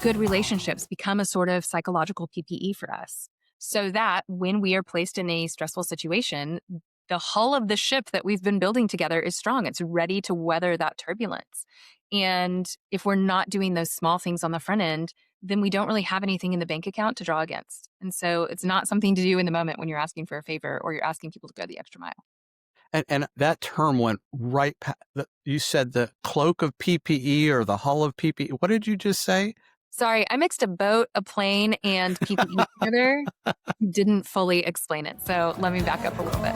good relationships become a sort of psychological PPE for us so that when we are placed in a stressful situation, the hull of the ship that we've been building together is strong. It's ready to weather that turbulence. And if we're not doing those small things on the front end, then we don't really have anything in the bank account to draw against. And so it's not something to do in the moment when you're asking for a favor or you're asking people to go the extra mile. And that term went right past, you said the cloak of PPE or the hull of PPE. What did you just say? Sorry, I mixed a boat, a plane, and PPE together. Didn't fully explain it. So let me back up a little bit.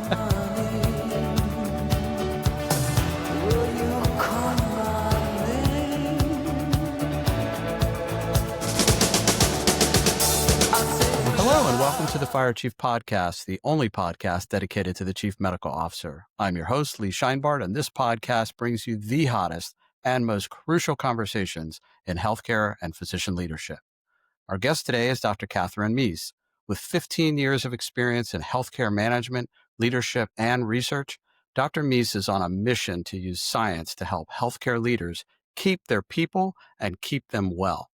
Hello, and welcome to the Fire Chief Podcast, the only podcast dedicated to the Chief Medical Officer. I'm your host, Lee Scheinbart, and this podcast brings you the hottest and most crucial conversations in healthcare and physician leadership. Our guest today is Dr. Katherine Meese. With 15 years of experience in healthcare management, leadership, and research, Dr. Meese is on a mission to use science to help healthcare leaders keep their people and keep them well.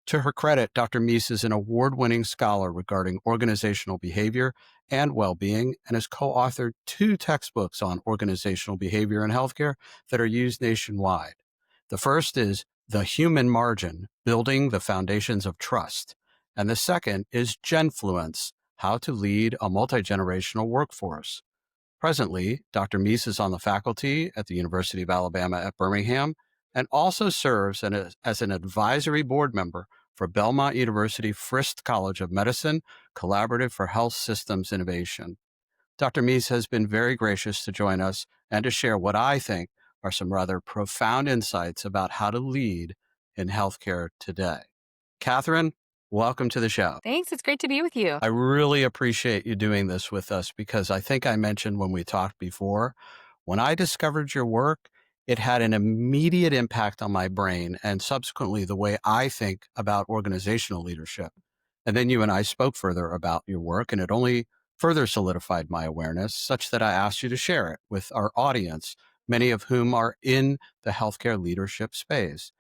To her credit, Dr. Meese is an award-winning scholar regarding organizational behavior and well-being and has co-authored 2 textbooks on organizational behavior in healthcare that are used nationwide. The first is The Human Margin, Building the Foundations of Trust. And the second is Genfluence, How to Lead a Multi-Generational Workforce. Presently, Dr. Meese is on the faculty at the University of Alabama at Birmingham and also serves as an advisory board member for Belmont University Frist College of Medicine, Collaborative for Health Systems Innovation. Dr. Meese has been very gracious to join us and to share what I think are some rather profound insights about how to lead in healthcare today. Katherine, welcome to the show. Thanks. It's great to be with you. I really appreciate you doing this with us because I think I mentioned when we talked before, when I discovered your work, it had an immediate impact on my brain and subsequently the way I think about organizational leadership. And then you and I spoke further about your work, and it only further solidified my awareness such that I asked you to share it with our audience, many of whom are in the healthcare leadership space.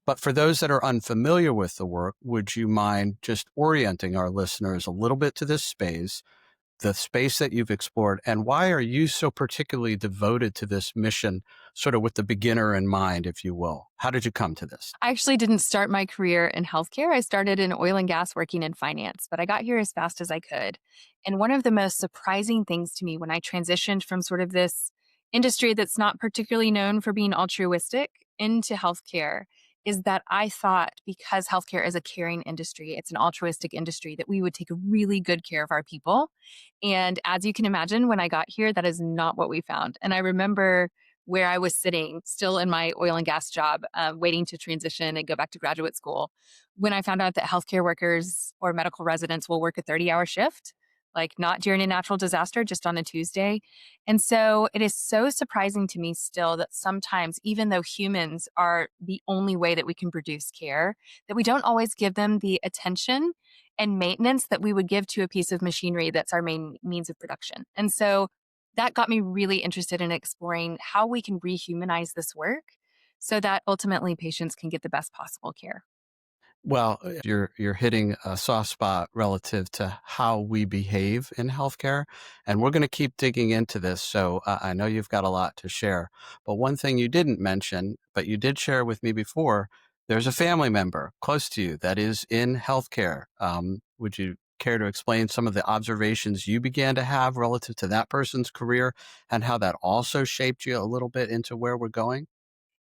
But for those that are unfamiliar with the work, would you mind just orienting our listeners a little bit to this space, the space that you've explored, and why are you so particularly devoted to this mission, sort of with the beginner in mind, if you will? How did you come to this? I actually didn't start my career in healthcare. I started in oil and gas working in finance, but I got here as fast as I could. And one of the most surprising things to me when I transitioned from sort of this industry that's not particularly known for being altruistic into healthcare is that I thought because healthcare is a caring industry, it's an altruistic industry, that we would take really good care of our people. And as you can imagine, when I got here, that is not what we found. And I remember where I was sitting, still in my oil and gas job, waiting to transition and go back to graduate school, when I found out that healthcare workers or medical residents will work a 30-hour shift, like not during a natural disaster, just on a Tuesday. And so it is so surprising to me still that sometimes, even though humans are the only way that we can produce care, that we don't always give them the attention and maintenance that we would give to a piece of machinery that's our main means of production. And so that got me really interested in exploring how we can rehumanize this work so that ultimately patients can get the best possible care. Well, you're hitting a soft spot relative to how we behave in healthcare, and we're going to keep digging into this. So I know you've got a lot to share, but one thing you didn't mention, but you did share with me before, there's a family member close to you that is in healthcare. Would you care to explain some of the observations you began to have relative to that person's career and how that also shaped you a little bit into where we're going?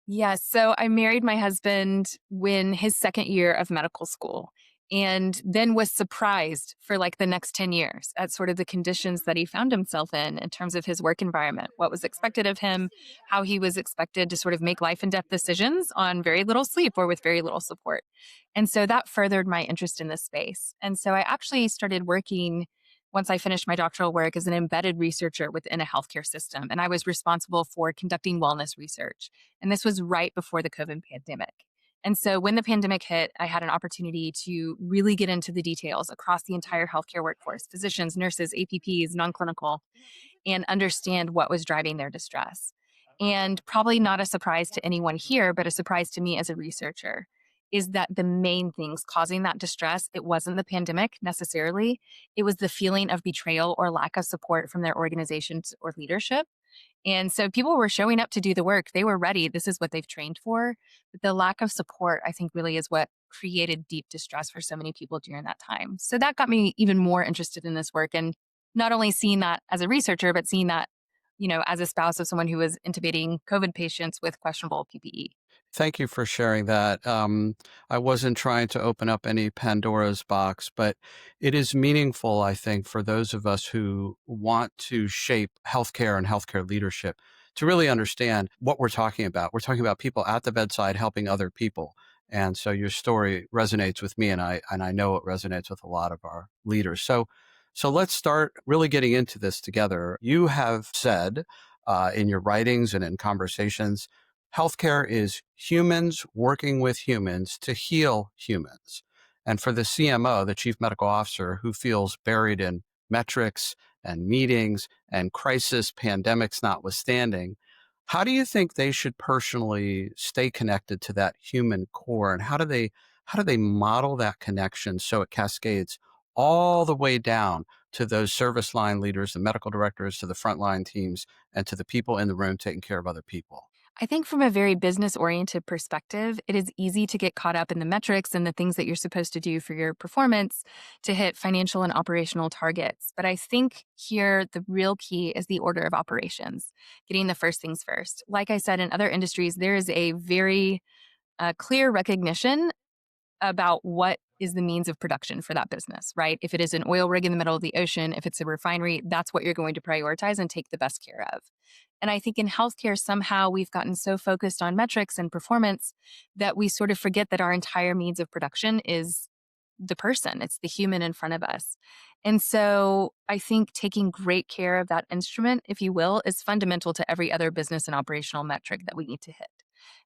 Yes. So I married my husband when his second year of medical school, and then was surprised for like the next 10 years at sort of the conditions that he found himself in terms of his work environment, what was expected of him, how he was expected to sort of make life and death decisions on very little sleep or with very little support. And so that furthered my interest in this space. And so I actually started working once I finished my doctoral work as an embedded researcher within a healthcare system. And I was responsible for conducting wellness research. And this was right before the COVID pandemic. And so when the pandemic hit, I had an opportunity to really get into the details across the entire healthcare workforce, physicians, nurses, APPs, non-clinical, and understand what was driving their distress. And probably not a surprise to anyone here, but a surprise to me as a researcher, is that the main things causing that distress, it wasn't the pandemic necessarily. It was the feeling of betrayal or lack of support from their organizations or leadership. And so people were showing up to do the work. They were ready. This is what they've trained for. But the lack of support, I think, really is what created deep distress for so many people during that time. So that got me even more interested in this work and not only seeing that as a researcher, but seeing that, as a spouse of someone who was intubating COVID patients with questionable PPE. Thank you for sharing that. I wasn't trying to open up any Pandora's box, but it is meaningful, I think, for those of us who want to shape healthcare and healthcare leadership to really understand what we're talking about. We're talking about people at the bedside helping other people. And so your story resonates with me, and I know it resonates with a lot of our leaders. So let's start really getting into this together. You have said in your writings and in conversations, healthcare is humans working with humans to heal humans. And for the CMO, the chief medical officer, who feels buried in metrics and meetings and crisis pandemics notwithstanding, how do you think they should personally stay connected to that human core? And how do they model that connection so it cascades all the way down to those service line leaders, the medical directors, to the frontline teams, and to the people in the room taking care of other people? I think from a very business oriented perspective, it is easy to get caught up in the metrics and the things that you're supposed to do for your performance to hit financial and operational targets. But I think here the real key is the order of operations, getting the first things first. Like I said, in other industries, there is a very clear recognition about what is the means of production for that business, right? If it is an oil rig in the middle of the ocean, if it's a refinery, that's what you're going to prioritize and take the best care of. And I think in healthcare, somehow we've gotten so focused on metrics and performance that we sort of forget that our entire means of production is the person, it's the human in front of us. And so I think taking great care of that instrument, if you will, is fundamental to every other business and operational metric that we need to hit.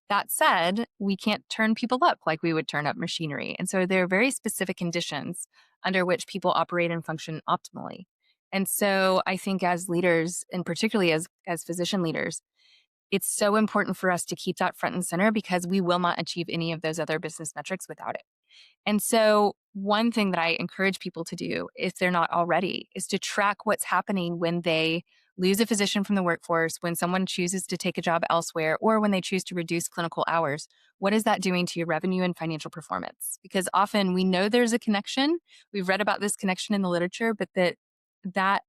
That said, we can't turn people up like we would turn up machinery. And so there are very specific conditions under which people operate and function optimally. And so I think as leaders, and particularly as physician leaders, it's so important for us to keep that front and center because we will not achieve any of those other business metrics without it. And so, one thing that I encourage people to do, if they're not already, is to track what's happening when they lose a physician from the workforce, when someone chooses to take a job elsewhere, or when they choose to reduce clinical hours. What is that doing to your revenue and financial performance? Because often we know there's a connection. We've read about this connection in the literature, but that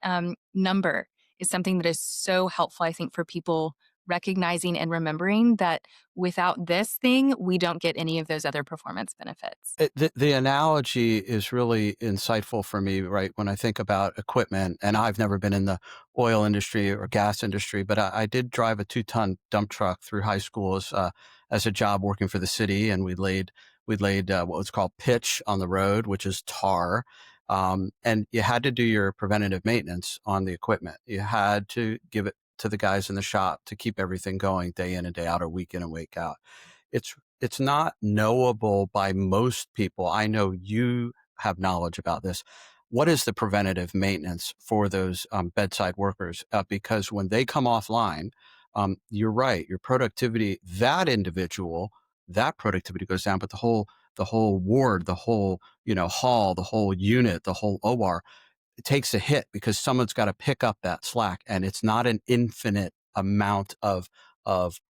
number is something that is so helpful, I think, for people recognizing and remembering that without this thing, we don't get any of those other performance benefits. The analogy is really insightful for me, right? When I think about equipment, and I've never been in the oil industry or gas industry, but I did drive a 2-ton dump truck through high school as a job working for the city, and we laid what was called pitch on the road, which is tar. And you had to do your preventative maintenance on the equipment. You had to give it to the guys in the shop to keep everything going day in and day out or week in and week out. It's not knowable by most people. I know you have knowledge about this. What is the preventative maintenance for those bedside workers? Because when they come offline, you're right. Your productivity, that productivity goes down, but the whole ward, the whole hall, the whole unit, the whole OR, it takes a hit because someone's got to pick up that slack, and it's not an infinite amount of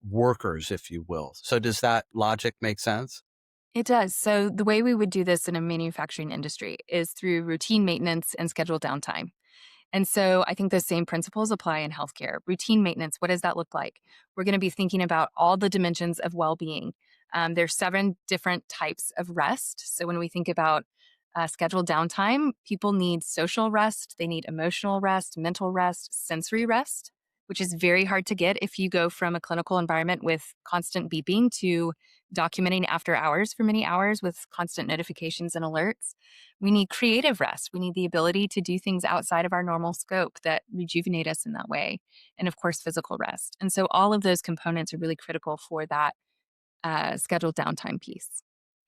workers, if you will. So does that logic make sense? It does. So, the way we would do this in a manufacturing industry is through routine maintenance and scheduled downtime. And so I think the same principles apply in healthcare. Routine maintenance, what does that look like? We're going to be thinking about all the dimensions of well being. There's 7 different types of rest. So when we think about scheduled downtime, people need social rest, they need emotional rest, mental rest, sensory rest, which is very hard to get if you go from a clinical environment with constant beeping to documenting after hours for many hours with constant notifications and alerts. We need creative rest. We need the ability to do things outside of our normal scope that rejuvenate us in that way. And of course, physical rest. And so all of those components are really critical for that scheduled downtime piece.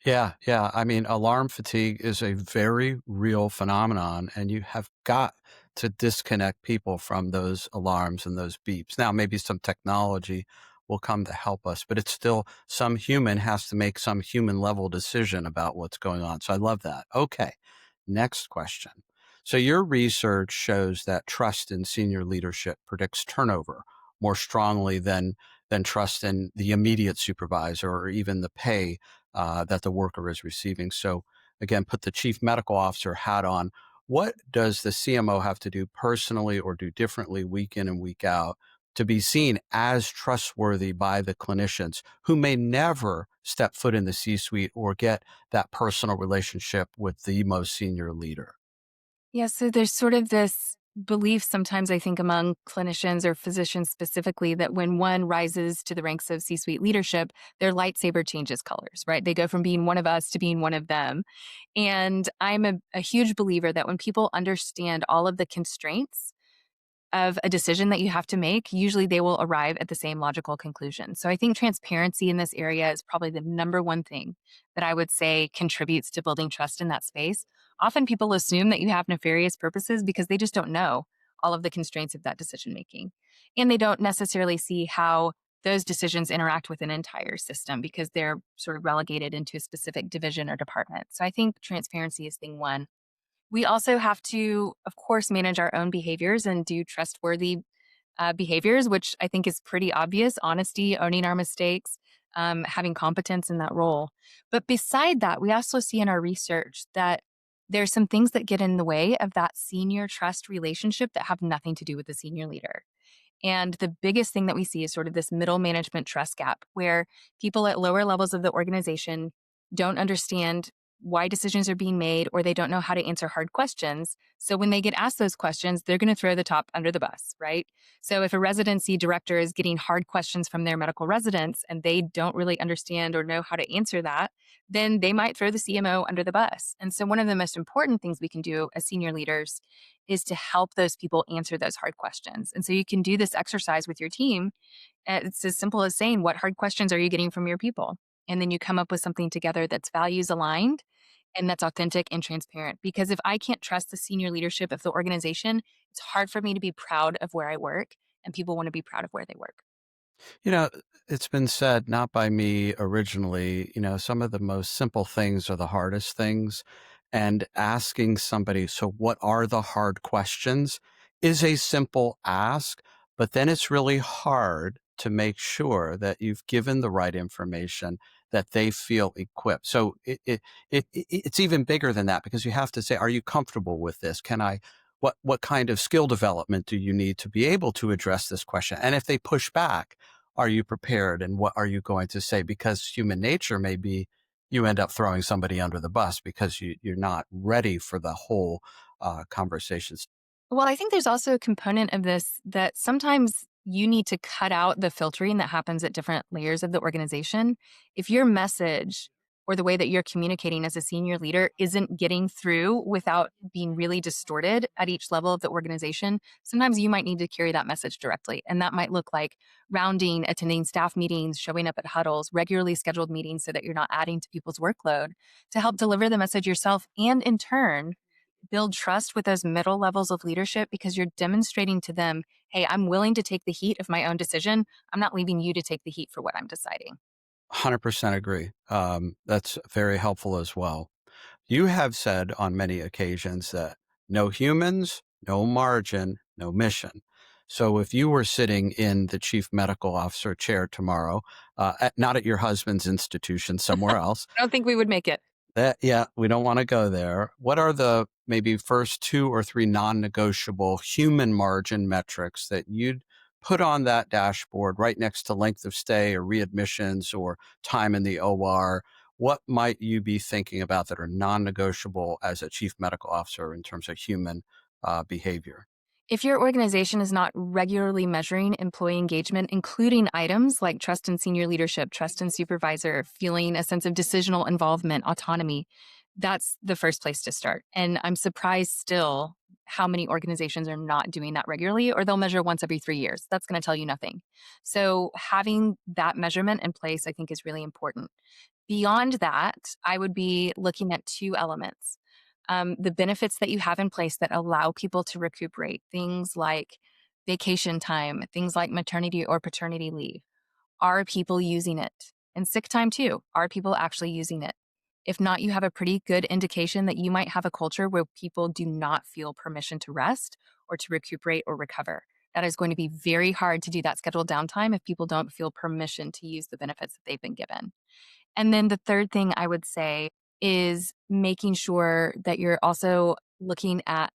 Yeah, yeah. I mean, alarm fatigue is a very real phenomenon, and you have got to disconnect people from those alarms and those beeps. Now, maybe some technology will come to help us, but it's still some human has to make some human level decision about what's going on. So I love that. Okay. Next question. So your research shows that trust in senior leadership predicts turnover more strongly than trust in the immediate supervisor or even the pay that the worker is receiving. So again, put the chief medical officer hat on. What does the CMO have to do personally or do differently week in and week out to be seen as trustworthy by the clinicians who may never step foot in the C-suite or get that personal relationship with the most senior leader? Yeah, so there's sort of this belief sometimes I think among clinicians or physicians specifically that when one rises to the ranks of C-suite leadership, their lightsaber changes colors, right? They go from being one of us to being one of them. And I'm a huge believer that when people understand all of the constraints of a decision that you have to make, usually they will arrive at the same logical conclusion. So I think transparency in this area is probably the number one thing that I would say contributes to building trust in that space. Often people assume that you have nefarious purposes because they just don't know all of the constraints of that decision making. And they don't necessarily see how those decisions interact with an entire system because they're sort of relegated into a specific division or department. So I think transparency is thing one. We also have to, of course, manage our own behaviors and do trustworthy behaviors, which I think is pretty obvious honesty, owning our mistakes, having competence in that role. But beside that, we also see in our research that there's some things that get in the way of that senior trust relationship that have nothing to do with the senior leader. And the biggest thing that we see is sort of this middle management trust gap where people at lower levels of the organization don't understand why decisions are being made or they don't know how to answer hard questions. So when they get asked those questions, they're going to throw the top under the bus, right? So if a residency director is getting hard questions from their medical residents and they don't really understand or know how to answer that, then they might throw the CMO under the bus. And so one of the most important things we can do as senior leaders is to help those people answer those hard questions. And so you can do this exercise with your team. It's as simple as saying, what hard questions are you getting from your people? And then you come up with something together that's values aligned and that's authentic and transparent. Because if I can't trust the senior leadership of the organization, it's hard for me to be proud of where I work, and people want to be proud of where they work. You know, it's been said, not by me originally, some of the most simple things are the hardest things. And asking somebody, so what are the hard questions, is a simple ask, but then it's really hard to make sure that you've given the right information that they feel equipped. So it's even bigger than that because you have to say, are you comfortable with this? What kind of skill development do you need to be able to address this question? And if they push back, are you prepared and what are you going to say? Because human nature may be you end up throwing somebody under the bus because you're not ready for the whole conversations. Well, I think there's also a component of this that sometimes you need to cut out the filtering that happens at different layers of the organization. If your message or the way that you're communicating as a senior leader isn't getting through without being really distorted at each level of the organization, sometimes you might need to carry that message directly. And that might look like rounding, attending staff meetings, showing up at huddles, regularly scheduled meetings so that you're not adding to people's workload to help deliver the message yourself and in turn build trust with those middle levels of leadership because you're demonstrating to them, hey, I'm willing to take the heat of my own decision. I'm not leaving you to take the heat for what I'm deciding. 100% agree. That's very helpful as well. You have said on many occasions that no humans, no margin, no mission. So if you were sitting in the chief medical officer chair tomorrow, not at your husband's institution, somewhere else, I don't think we would make it. yeah, we don't want to go there. What are the maybe first two or three non-negotiable human margin metrics that you'd put on that dashboard right next to length of stay or readmissions or time in the OR? What might you be thinking about that are non-negotiable as a chief medical officer in terms of human behavior? If your organization is not regularly measuring employee engagement, including items like trust in senior leadership, trust in supervisor, feeling a sense of decisional involvement, autonomy, that's the first place to start. And I'm surprised still how many organizations are not doing that regularly, or they'll measure once every 3 years. That's going to tell you nothing. So having that measurement in place, I think, is really important. Beyond that, I would be looking at two elements. The benefits that you have in place that allow people to recuperate, things like vacation time, things like maternity or paternity leave. Are people using it? And sick time too. Are people actually using it? If not, you have a pretty good indication that you might have a culture where people do not feel permission to rest or to recuperate or recover. That is going to be very hard to do that scheduled downtime if people don't feel permission to use the benefits that they've been given. And then the third thing I would say is making sure that you're also looking at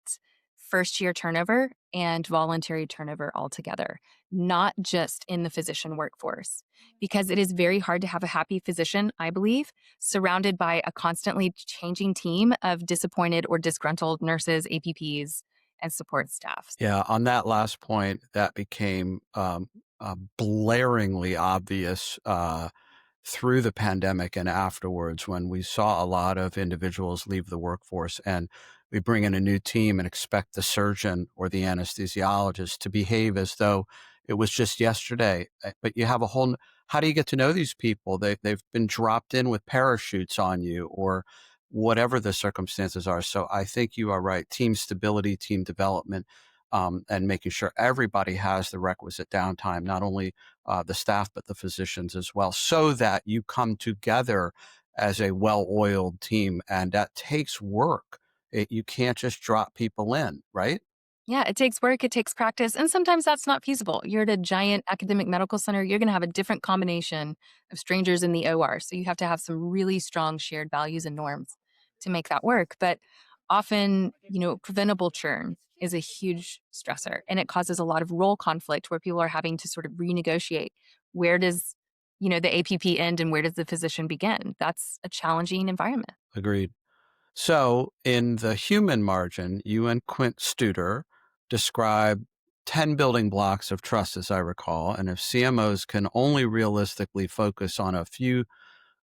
first year turnover and voluntary turnover altogether, not just in the physician workforce, because it is very hard to have a happy physician, I believe, surrounded by a constantly changing team of disappointed or disgruntled nurses, APPs, and support staff. Yeah, on that last point, that became blaringly obvious through the pandemic and afterwards when we saw a lot of individuals leave the workforce and we bring in a new team and expect the surgeon or the anesthesiologist to behave as though it was just yesterday. But you have a whole, how do you get to know these people? They've been dropped in with parachutes on you or whatever the circumstances are. So I think you are right. Team stability, team development, and making sure everybody has the requisite downtime, not only the staff, but the physicians as well, so that you come together as a well-oiled team. And that takes work. You can't just drop people in, right? Yeah, it takes work, it takes practice, and sometimes that's not feasible. You're at a giant academic medical center, you're going to have a different combination of strangers in the OR. So you have to have some really strong shared values and norms to make that work. But often, preventable churn is a huge stressor and it causes a lot of role conflict where people are having to sort of renegotiate where does, the APP end and where does the physician begin? That's a challenging environment. Agreed. So in the human margin, you and Quint Studer describe 10 building blocks of trust, as I recall. And if CMOs can only realistically focus on a few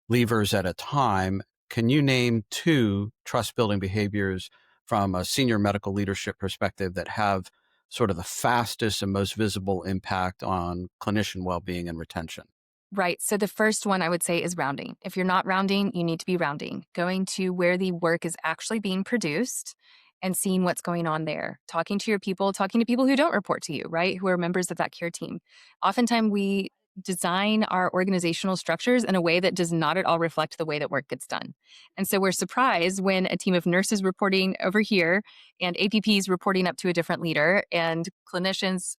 levers at a time, can you name two trust building behaviors from a senior medical leadership perspective that have sort of the fastest and most visible impact on clinician well-being and retention? Right. So the first one I would say is rounding. If you're not rounding, you need to be rounding, going to where the work is actually being produced and seeing what's going on there, talking to your people, talking to people who don't report to you, right? Who are members of that care team. Oftentimes we design our organizational structures in a way that does not at all reflect the way that work gets done. And so we're surprised when a team of nurses reporting over here and APPs reporting up to a different leader and clinicians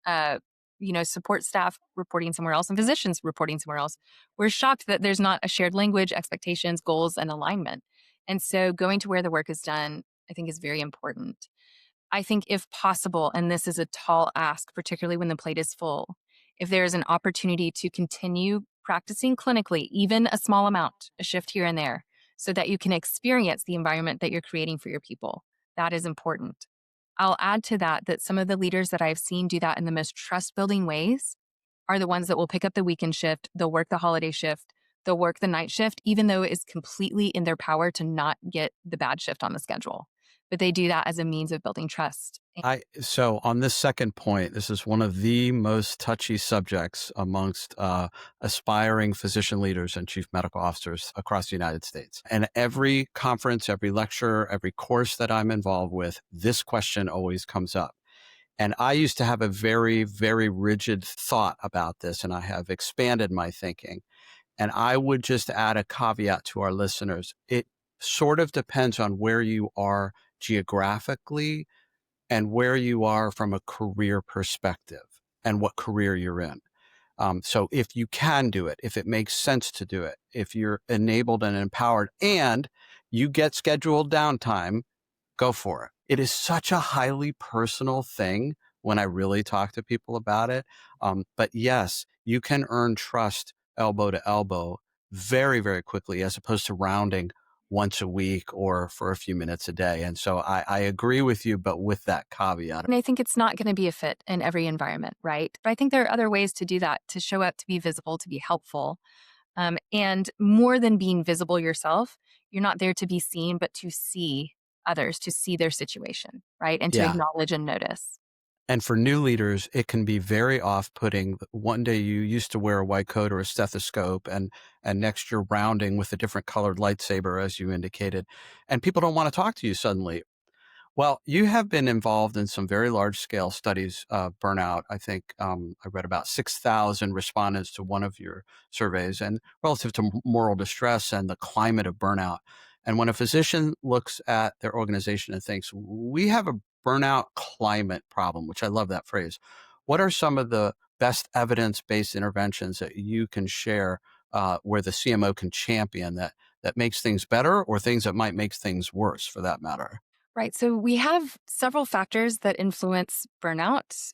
support staff reporting somewhere else and physicians reporting somewhere else. We're shocked that there's not a shared language, expectations, goals, and alignment. And so going to where the work is done, I think is very important. I think if possible, and this is a tall ask, particularly when the plate is full, if there is an opportunity to continue practicing clinically, even a small amount, a shift here and there, so that you can experience the environment that you're creating for your people, that is important. I'll add to that that some of the leaders that I've seen do that in the most trust building ways are the ones that will pick up the weekend shift, they'll work the holiday shift, they'll work the night shift, even though it is completely in their power to not get the bad shift on the schedule. But they do that as a means of building trust. So on this second point, this is one of the most touchy subjects amongst aspiring physician leaders and chief medical officers across the United States. And every conference, every lecture, every course that I'm involved with, this question always comes up. And I used to have a very, very rigid thought about this, and I have expanded my thinking. And I would just add a caveat to our listeners. It sort of depends on where you are geographically and where you are from a career perspective and what career you're in. So if you can do it, if it makes sense to do it, if you're enabled and empowered and you get scheduled downtime, go for it. It is such a highly personal thing when I really talk to people about it. But yes, you can earn trust elbow to elbow very, very quickly as opposed to rounding once a week or for a few minutes a day. And so I agree with you, but with that caveat. And I think it's not going to be a fit in every environment, right? But I think there are other ways to do that, to show up, to be visible, to be helpful. And more than being visible yourself, you're not there to be seen, but to see others, to see their situation, right? And to Yeah. acknowledge and notice. And for new leaders, it can be very off-putting. One day you used to wear a white coat or a stethoscope, and next you're rounding with a different colored lightsaber, as you indicated, and people don't want to talk to you suddenly. Well, you have been involved in some very large scale studies of burnout. I think I read about 6,000 respondents to one of your surveys, and relative to moral distress and the climate of burnout. And when a physician looks at their organization and thinks, we have a burnout climate problem, which I love that phrase, what are some of the best evidence based interventions that you can share where the CMO can champion that makes things better or things that might make things worse for that matter? Right. So we have several factors that influence burnout.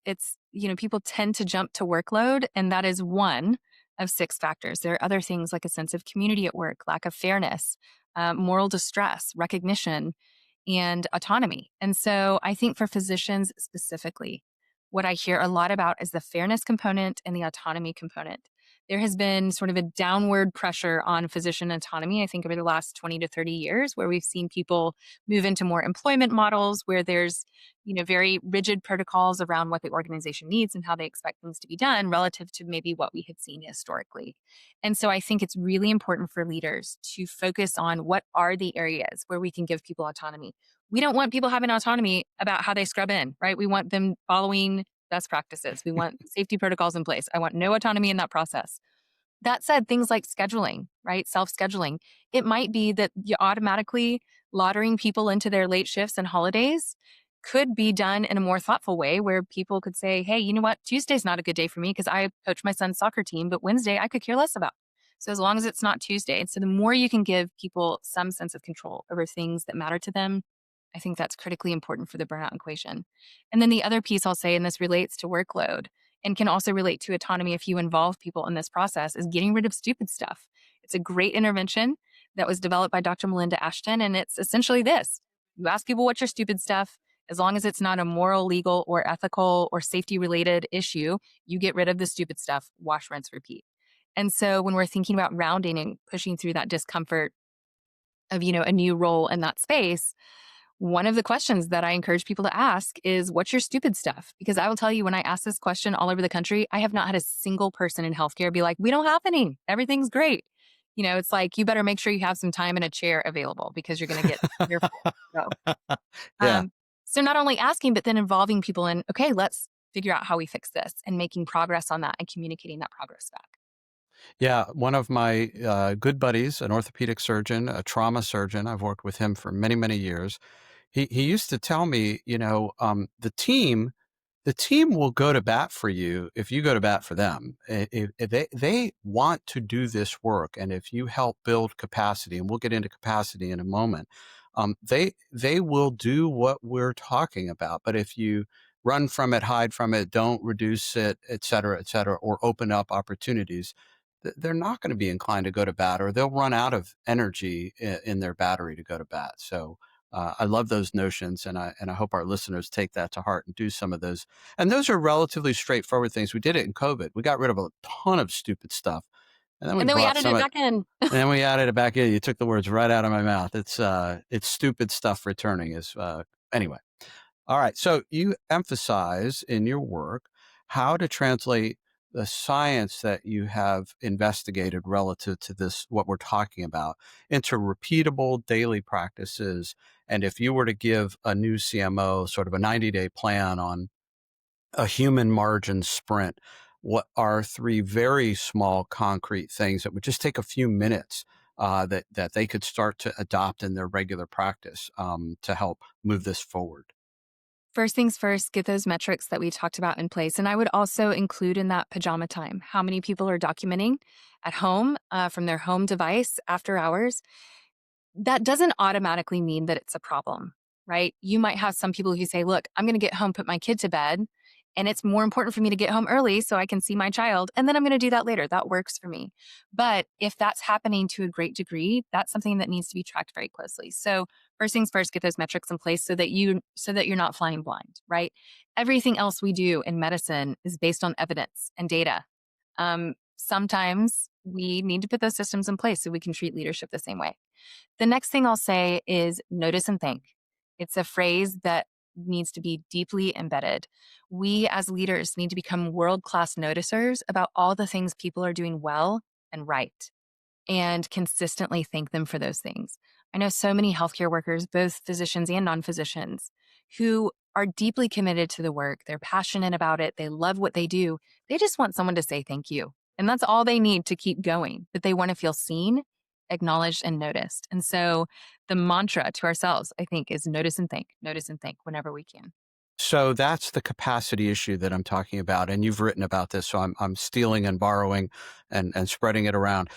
People tend to jump to workload, and that is one of six factors. There are other things like a sense of community at work, lack of fairness, moral distress, recognition, and autonomy. And so I think for physicians specifically, what I hear a lot about is the fairness component and the autonomy component. There has been sort of a downward pressure on physician autonomy, I think, over the last 20 to 30 years, where we've seen people move into more employment models where there's, very rigid protocols around what the organization needs and how they expect things to be done relative to maybe what we had seen historically. And so I think it's really important for leaders to focus on what are the areas where we can give people autonomy. We don't want people having autonomy about how they scrub in, right? We want them following best practices. We want safety protocols in place. I want no autonomy in that process. That said, things like scheduling, right? Self scheduling, it might be that you automatically lottering people into their late shifts and holidays could be done in a more thoughtful way where people could say, hey, you know what? Tuesday's not a good day for me because I coach my son's soccer team, but Wednesday I could care less about. So as long as it's not Tuesday. And so the more you can give people some sense of control over things that matter to them, I think that's critically important for the burnout equation. And then the other piece I'll say, and this relates to workload and can also relate to autonomy if you involve people in this process, is getting rid of stupid stuff. It's a great intervention that was developed by Dr. Melinda Ashton. And it's essentially this: you ask people what's your stupid stuff. As long as it's not a moral, legal, or ethical or safety related issue, you get rid of the stupid stuff, wash, rinse, repeat. And so when we're thinking about rounding and pushing through that discomfort of, a new role in that space, one of the questions that I encourage people to ask is, what's your stupid stuff? Because I will tell you, when I ask this question all over the country, I have not had a single person in healthcare be like, we don't have any. Everything's great. It's like, you better make sure you have some time and a chair available because you're going to get fearful. So, Yeah. um, so not only asking, but then involving people in, okay, let's figure out how we fix this and making progress on that and communicating that progress back. Yeah. One of my good buddies, an orthopedic surgeon, a trauma surgeon, I've worked with him for many, many years. He used to tell me, the team will go to bat for you if you go to bat for them. If they want to do this work, and if you help build capacity, and we'll get into capacity in a moment, they will do what we're talking about. But if you run from it, hide from it, don't reduce it, et cetera, or open up opportunities, they're not going to be inclined to go to bat, or they'll run out of energy in their battery to go to bat. So I love those notions, and I hope our listeners take that to heart and do some of those. And those are relatively straightforward things. We did it in COVID. We got rid of a ton of stupid stuff, and then we And then we brought added some it of, back in. and then we added it back in. You took the words right out of my mouth. It's stupid stuff returning. Is anyway. All right. So you emphasize in your work how to translate the science that you have investigated relative to this, what we're talking about, into repeatable daily practices. And if you were to give a new CMO sort of a 90-day plan on a human margin sprint, what are three very small concrete things that would just take a few minutes that they could start to adopt in their regular practice to help move this forward? First things first, get those metrics that we talked about in place. And I would also include in that pajama time. How many people are documenting at home from their home device after hours? That doesn't automatically mean that it's a problem, right? You might have some people who say, look, I'm going to get home, put my kid to bed, and it's more important for me to get home early so I can see my child. And then I'm going to do that later. That works for me. But if that's happening to a great degree, that's something that needs to be tracked very closely. So first things first, get those metrics in place so that you're not flying blind, right? Everything else we do in medicine is based on evidence and data. Sometimes we need to put those systems in place so we can treat leadership the same way. The next thing I'll say is notice and think. It's a phrase that needs to be deeply embedded. We as leaders need to become world-class noticers about all the things people are doing well and right, and consistently thank them for those things. I know so many healthcare workers, both physicians and non-physicians, who are deeply committed to the work. They're passionate about it. They love what they do. They just want someone to say thank you. And that's all they need to keep going. But they want to feel seen, acknowledged, and noticed. And so the mantra to ourselves, I think, is notice and thank whenever we can. So that's the capacity issue that I'm talking about. And you've written about this. So I'm stealing and borrowing and spreading it around.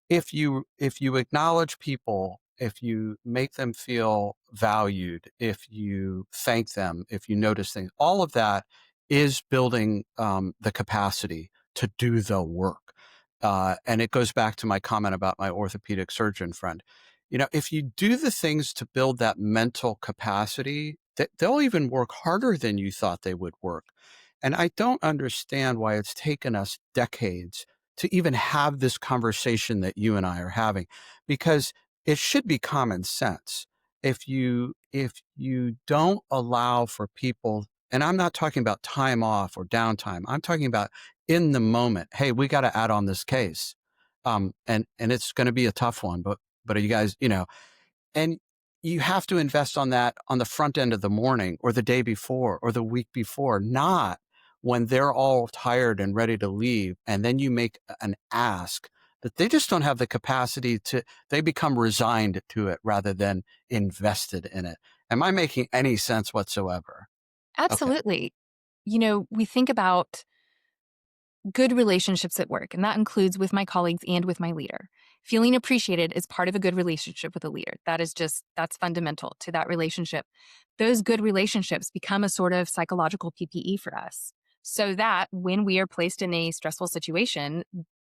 If you acknowledge people, if you make them feel valued, if you thank them, if you notice things, all of that is building the capacity to do the work. And it goes back to my comment about my orthopedic surgeon friend. If you do the things to build that mental capacity, they'll even work harder than you thought they would work. And I don't understand why it's taken us decades to even have this conversation that you and I are having, because it should be common sense. If you don't allow for people, and I'm not talking about time off or downtime, I'm talking about in the moment. Hey, we got to add on this case, and it's going to be a tough one, but you guys, and you have to invest on that on the front end of the morning or the day before or the week before, not when they're all tired and ready to leave. And then you make an ask that they just don't have the capacity to, they become resigned to it rather than invested in it. Am I making any sense whatsoever? Okay. Absolutely. We think about good relationships at work, and that includes with my colleagues and with my leader. Feeling appreciated is part of a good relationship with a leader. That's fundamental to that relationship. Those good relationships become a sort of psychological PPE for us, so that when we are placed in a stressful situation,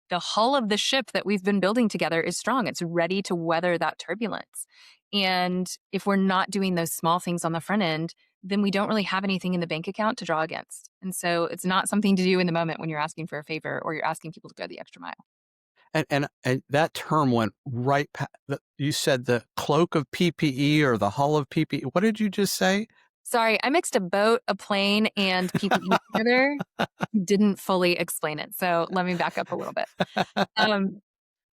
the hull of the ship that we've been building together is strong. It's ready to weather that turbulence. And if we're not doing those small things on the front end, then we don't really have anything in the bank account to draw against. And so it's not something to do in the moment when you're asking for a favor or you're asking people to go the extra mile. And that term went right past, you said the cloak of PPE or the hull of PPE. What did you just say? Sorry, I mixed a boat, a plane, and PPE together. Didn't fully explain it. So let me back up a little bit. Um,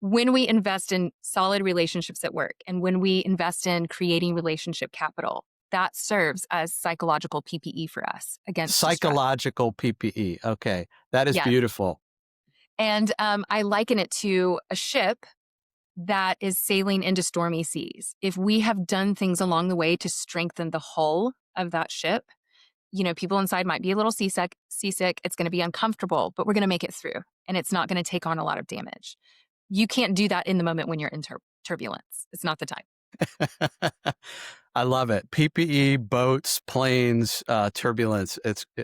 when we invest in solid relationships at work and when we invest in creating relationship capital, that serves as psychological PPE for us against distress. Psychological PPE. Okay. That is Yes. beautiful. And I liken it to a ship that is sailing into stormy seas. If we have done things along the way to strengthen the hull of that ship, people inside might be a little seasick. It's going to be uncomfortable, but we're going to make it through and it's not going to take on a lot of damage. You can't do that in the moment when you're in turbulence. It's not the time. I love it. PPE, boats, planes, turbulence.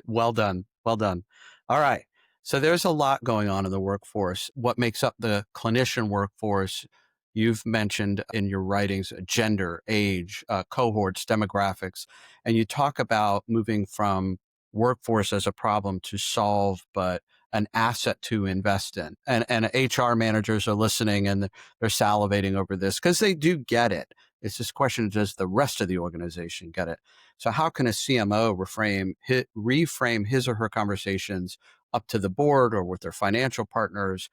Well done. Well done. All right. So there's a lot going on in the workforce. What makes up the clinician workforce? You've mentioned in your writings gender, age, cohorts, demographics, and you talk about moving from workforce as a problem to solve, but an asset to invest in. And HR managers are listening and they're salivating over this because they do get it. It's this question, does the rest of the organization get it? So how can a CMO reframe his or her conversations up to the board or with their financial partners,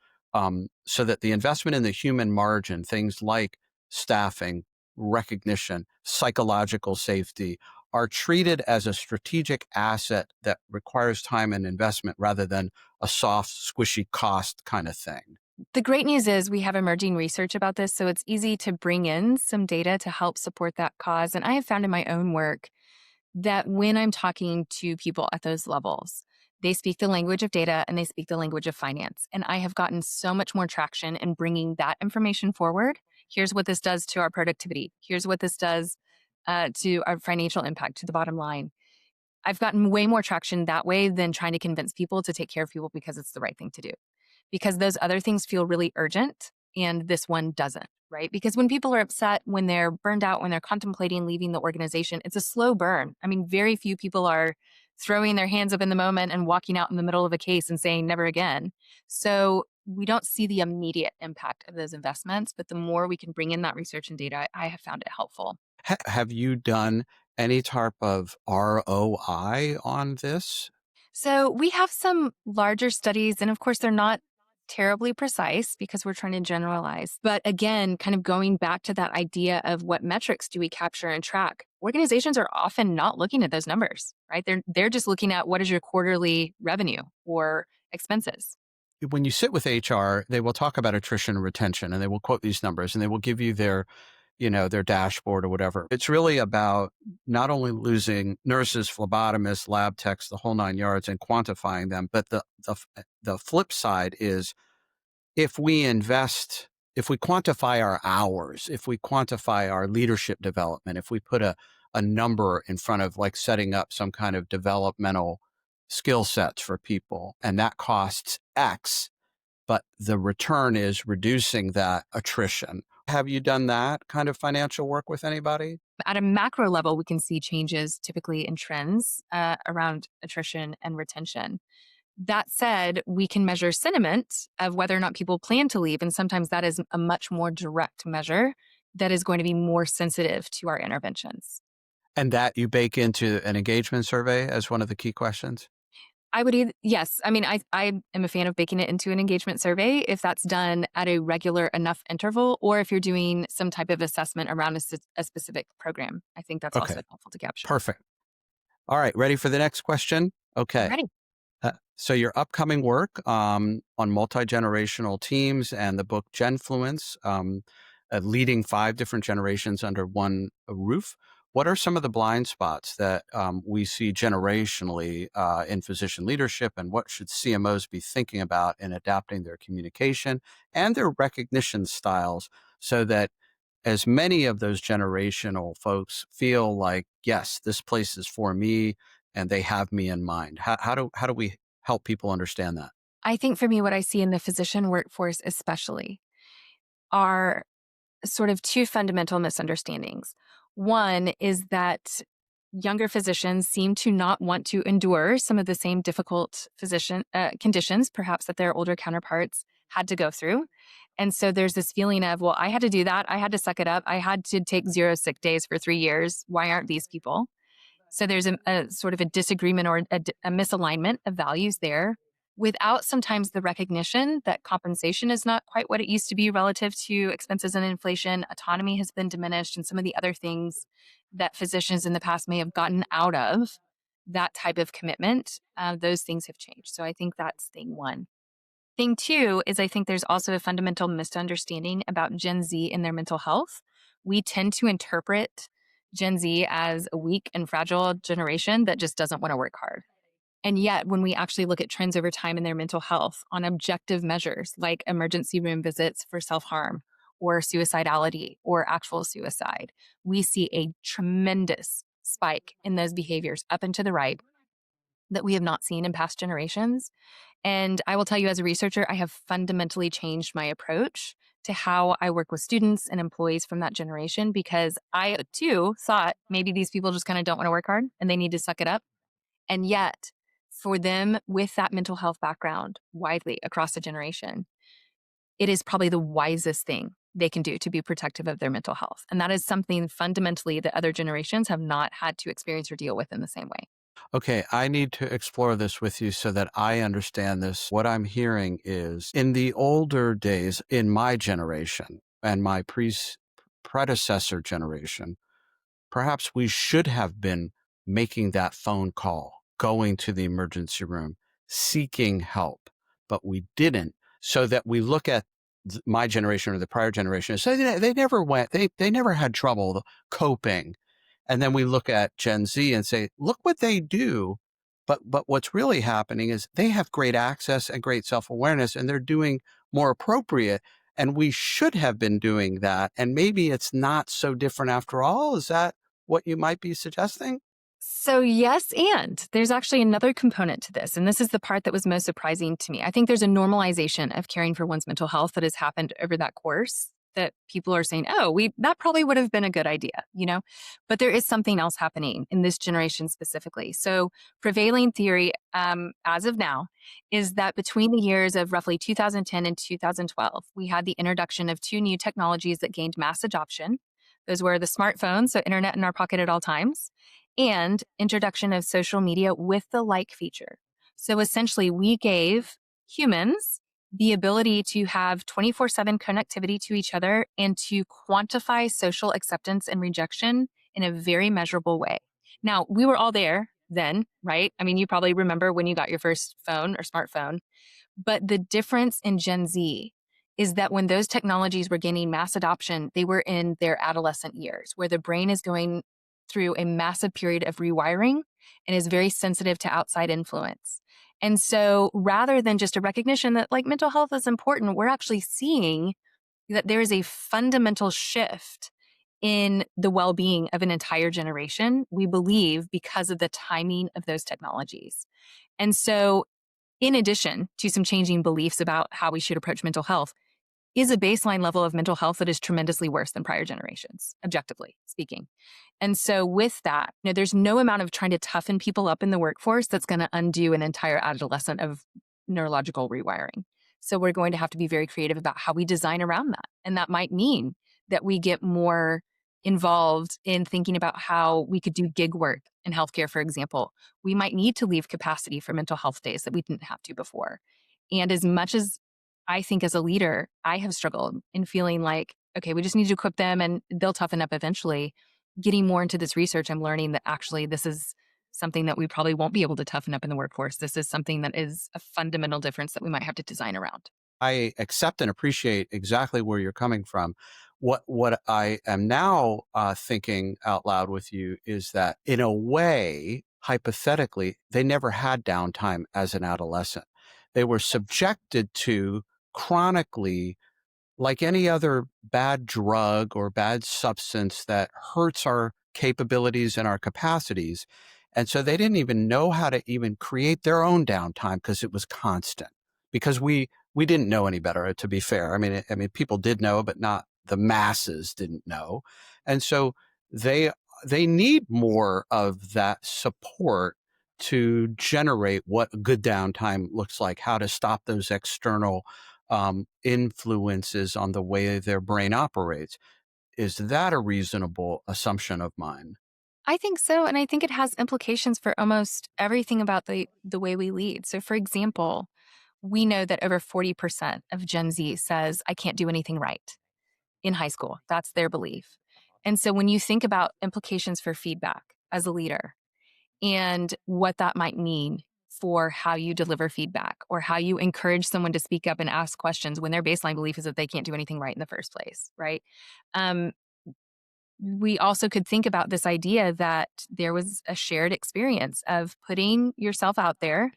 so that the investment in the human margin, things like staffing, recognition, psychological safety, are treated as a strategic asset that requires time and investment rather than a soft, squishy cost kind of thing? The great news is we have emerging research about this, so it's easy to bring in some data to help support that cause. And I have found in my own work that when I'm talking to people at those levels, they speak the language of data and they speak the language of finance. And I have gotten so much more traction in bringing that information forward. Here's what this does to our productivity. Here's what this does to our financial impact, to the bottom line. I've gotten way more traction that way than trying to convince people to take care of people because it's the right thing to do. Because those other things feel really urgent and this one doesn't, right? Because when people are upset, when they're burned out, when they're contemplating leaving the organization, it's a slow burn. I mean, very few people are throwing their hands up in the moment and walking out in the middle of a case and saying never again. So we don't see the immediate impact of those investments, but the more we can bring in that research and data, I have found it helpful. Have you done any type of ROI on this? So we have some larger studies, and of course, they're not terribly precise because we're trying to generalize. But again, kind of going back to that idea of what metrics do we capture and track? Organizations are often not looking at those numbers, right? They're just looking at what is your quarterly revenue or expenses. When you sit with HR, they will talk about attrition and retention, and they will quote these numbers, and they will give you their, their dashboard or whatever. It's really about not only losing nurses, phlebotomists, lab techs, the whole nine yards, and quantifying them, but the flip side is if we invest, if we quantify our hours, if we quantify our leadership development, if we put a number in front of like setting up some kind of developmental skill sets for people, and that costs X, but the return is reducing that attrition. Have you done that kind of financial work with anybody? At a macro level, we can see changes typically in trends around attrition and retention. That said, we can measure sentiment of whether or not people plan to leave. And sometimes that is a much more direct measure that is going to be more sensitive to our interventions. And that you bake into an engagement survey as one of the key questions? I would either, yes. I mean, I am a fan of baking it into an engagement survey if that's done at a regular enough interval, or if you're doing some type of assessment around a specific program. I think that's Okay, also helpful to capture. perfect. All right, ready for the next question? I'm Okay. ready. So your upcoming work on multi-generational teams and the book Genfluence, leading 5 different generations under one roof. What are some of the blind spots that we see generationally in physician leadership, and what should CMOs be thinking about in adapting their communication and their recognition styles so that as many of those generational folks feel like, yes, this place is for me and they have me in mind? How do we help people understand that? I think for me, what I see in the physician workforce, especially, are sort of two fundamental misunderstandings. One is that younger physicians seem to not want to endure some of the same difficult physician conditions, perhaps that their older counterparts had to go through. And so there's this feeling of, well, I had to do that. I had to suck it up. I had to take 0 sick days for 3 years. Why aren't these people? So there's a sort of a disagreement or a misalignment of values there without sometimes the recognition that compensation is not quite what it used to be relative to expenses and inflation. Autonomy has been diminished, and some of the other things that physicians in the past may have gotten out of that type of commitment, those things have changed. So I think that's thing one. Thing two is I think there's also a fundamental misunderstanding about Gen Z and their mental health. We tend to interpret Gen Z as a weak and fragile generation that just doesn't want to work hard. And yet, when we actually look at trends over time in their mental health on objective measures like emergency room visits for self harm or suicidality or actual suicide, we see a tremendous spike in those behaviors up and to the right that we have not seen in past generations. And I will tell you, as a researcher, I have fundamentally changed my approach to how I work with students and employees from that generation because I too thought maybe these people just kind of don't want to work hard and they need to suck it up. And yet, for them with that mental health background widely across the generation, it is probably the wisest thing they can do to be protective of their mental health. And that is something fundamentally that other generations have not had to experience or deal with in the same way. Okay, I need to explore this with you so that I understand this. What I'm hearing is in the older days, in my generation and my predecessor generation, perhaps we should have been making that phone call, going to the emergency room, seeking help, but we didn't. So that we look at my generation or the prior generation and say they never went, they never had trouble coping. And then we look at Gen Z and say, look what they do. But what's really happening is they have great access and great self-awareness, and they're doing more appropriate. And we should have been doing that. And maybe it's not so different after all. Is that what you might be suggesting? So, yes, and there's actually another component to this. And this is the part that was most surprising to me. I think there's a normalization of caring for one's mental health that has happened over that course that people are saying, oh, that probably would have been a good idea. But there is something else happening in this generation specifically. So, prevailing theory as of now is that between the years of roughly 2010 and 2012, we had the introduction of 2 new technologies that gained mass adoption. Those were the smartphone, so internet in our pocket at all times, and introduction of social media with the like feature. So essentially, we gave humans the ability to have 24/7 connectivity to each other and to quantify social acceptance and rejection in a very measurable way. Now, we were all there then, right? I mean, you probably remember when you got your first phone or smartphone, but the difference in Gen Z is that when those technologies were gaining mass adoption, they were in their adolescent years, where the brain is going through a massive period of rewiring and is very sensitive to outside influence. And so rather than just a recognition that like mental health is important, we're actually seeing that there is a fundamental shift in the well-being of an entire generation, we believe, because of the timing of those technologies. And so in addition to some changing beliefs about how we should approach mental health, is a baseline level of mental health that is tremendously worse than prior generations, objectively speaking. And so, with that, there's no amount of trying to toughen people up in the workforce that's going to undo an entire adolescent of neurological rewiring. So, we're going to have to be very creative about how we design around that. And that might mean that we get more involved in thinking about how we could do gig work in healthcare, for example. We might need to leave capacity for mental health days that we didn't have to before. And as much as I think as a leader, I have struggled in feeling like, okay, we just need to equip them and they'll toughen up eventually. Getting more into this research, I'm learning that actually this is something that we probably won't be able to toughen up in the workforce. This is something that is a fundamental difference that we might have to design around. I accept and appreciate exactly where you're coming from. What I am now thinking out loud with you is that, in a way, hypothetically, they never had downtime as an adolescent. They were subjected to chronically, like any other bad drug or bad substance that hurts our capabilities and our capacities. And so they didn't even know how to even create their own downtime because it was constant. Because we didn't know any better, to be fair. I mean, people did know, but not the masses didn't know. And so they they need more of that support to generate what good downtime looks like, how to stop those external influences on the way their brain operates. Is that a reasonable assumption of mine? I think so. And I think it has implications for almost everything about the way we lead. So, for example, we know that over 40% of Gen Z says, I can't do anything right in high school. That's their belief. And so, when you think about implications for feedback as a leader and what that might mean for how you deliver feedback or how you encourage someone to speak up and ask questions when their baseline belief is that they can't do anything right in the first place, right? Um, we also could think about this idea that there was a shared experience of putting yourself out there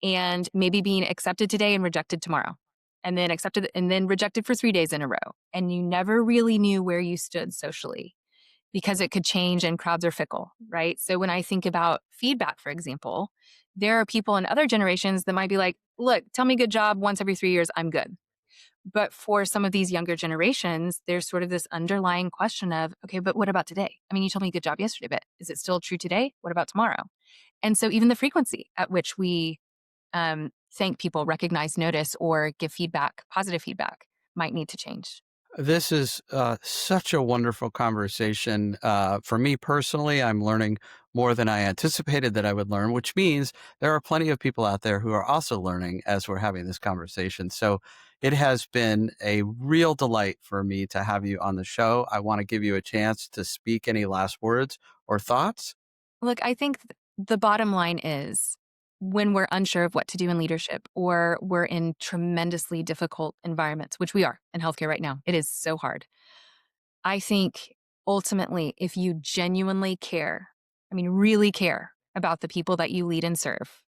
and maybe being accepted today and rejected tomorrow, and then accepted and then rejected for 3 days in a row. And you never really knew where you stood socially because it could change and crowds are fickle, right? So when I think about feedback, for example, there are people in other generations that might be like, look, tell me good job once every 3 years, I'm good. But for some of these younger generations, there's sort of this underlying question of, okay, but what about today? I mean, you told me good job yesterday, but is it still true today? What about tomorrow? And so even the frequency at which we thank people, recognize, notice, or give feedback, positive feedback, might need to change. This is such a wonderful conversation. For me personally, I'm learning more than I anticipated that I would learn, which means there are plenty of people out there who are also learning as we're having this conversation. So it has been a real delight for me to have you on the show. I want to give you a chance to speak any last words or thoughts. Look, I think the bottom line is when we're unsure of what to do in leadership or we're in tremendously difficult environments, which we are in healthcare right now, it is so hard. I think ultimately, if you genuinely care, I mean, really care about the people that you lead and serve,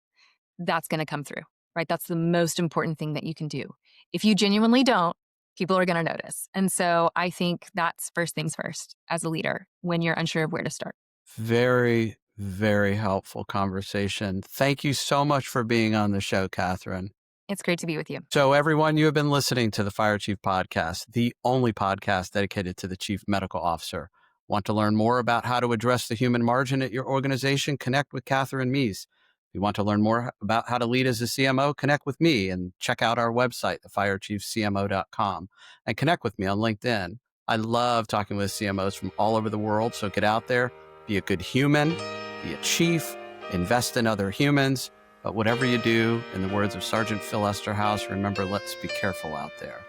that's going to come through, right? That's the most important thing that you can do. If you genuinely don't, people are going to notice. And so I think that's first things first as a leader when you're unsure of where to start. Very, very helpful conversation. Thank you so much for being on the show, Catherine. It's great to be with you. So, everyone, you have been listening to the Fire Chief Podcast, the only podcast dedicated to the Chief Medical Officer. Want to learn more about how to address the human margin at your organization? Connect with Katherine Meese. If you want to learn more about how to lead as a CMO? Connect with me and check out our website, thefirechiefcmo.com, and connect with me on LinkedIn. I love talking with CMOs from all over the world, so get out there, be a good human, be a chief, invest in other humans, But whatever you do, in the words of Sergeant Phil Esterhaus, remember, let's be careful out there.